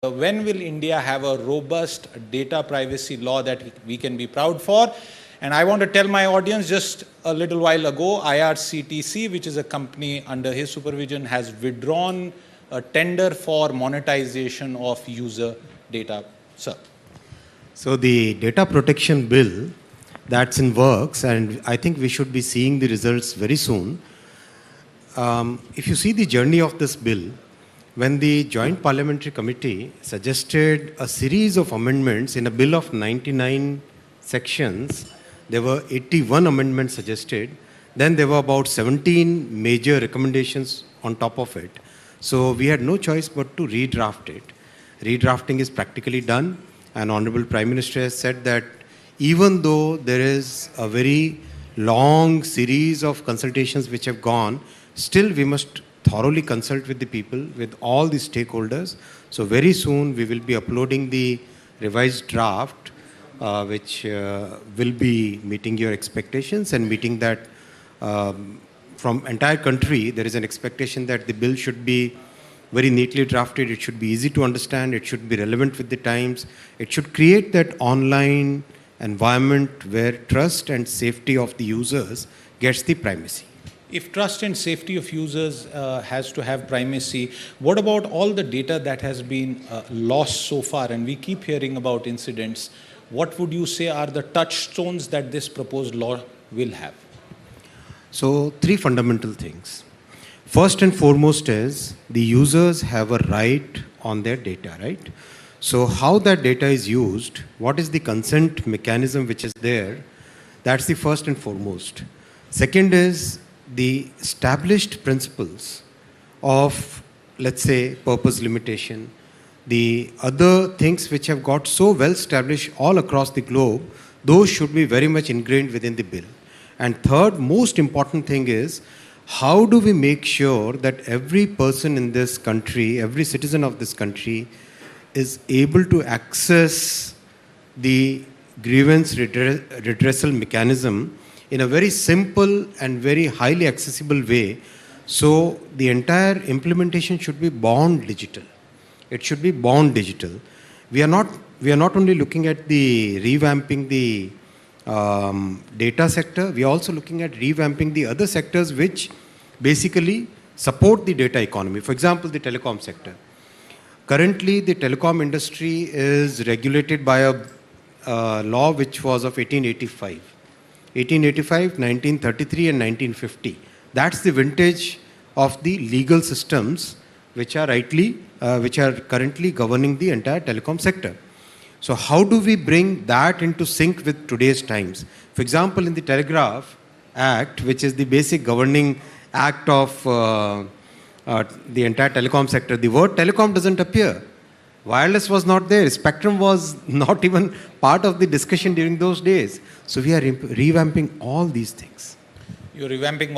When will India have a robust data privacy law that we can be proud for? And I want to tell my audience, just a little while ago, IRCTC, which is a company under his supervision, has withdrawn a tender for monetization of user data. Sir. So the data protection bill, that's in works, and I think we should be seeing the results very soon. If you see the journey of this bill, when the Joint Parliamentary Committee suggested a series of amendments in a bill of 99 sections, there were 81 amendments suggested. Then there were about 17 major recommendations on top of it. So we had no choice but to redraft it. Redrafting is practically done, and Honorable Prime Minister has said that even though there is a very long series of consultations which have gone, still we must thoroughly consult with the people, with all the stakeholders. So very soon we will be uploading the revised draft, which will be meeting your expectations and meeting that from entire country. There is an expectation that the bill should be very neatly drafted. It should be easy to understand. It should be relevant with the times. It should create that online environment where trust and safety of the users gets the primacy. If trust and safety of users has to have primacy, what about all the data that has been lost so far? And we keep hearing about incidents. What would you say are the touchstones that this proposed law will have? So, three fundamental things. First and foremost is the users have a right on their data, right? So, how that data is used, what is the consent mechanism which is there, that's the first and foremost. Second is the established principles of, let's say, purpose limitation, the other things which have got so well established all across the globe, those should be very much ingrained within the bill. And third, most important thing is, how do we make sure that every person in this country, every citizen of this country is able to access the grievance redressal mechanism in a very simple and very highly accessible way. So the entire implementation should be born digital. It should be born digital. We are not only looking at the revamping the data sector, we are also looking at revamping the other sectors which basically support the data economy. For example, the telecom sector. Currently, the telecom industry is regulated by a law which was of 1885. 1885, 1933 and 1950. That's the vintage of the legal systems which are currently governing the entire telecom sector. So how do we bring that into sync with today's times? For example, in the Telegraph Act, which is the basic governing act of the entire telecom sector, the word telecom doesn't appear. Wireless was not there. Spectrum was not even part of the discussion during those days. So we are revamping all these things. You're revamping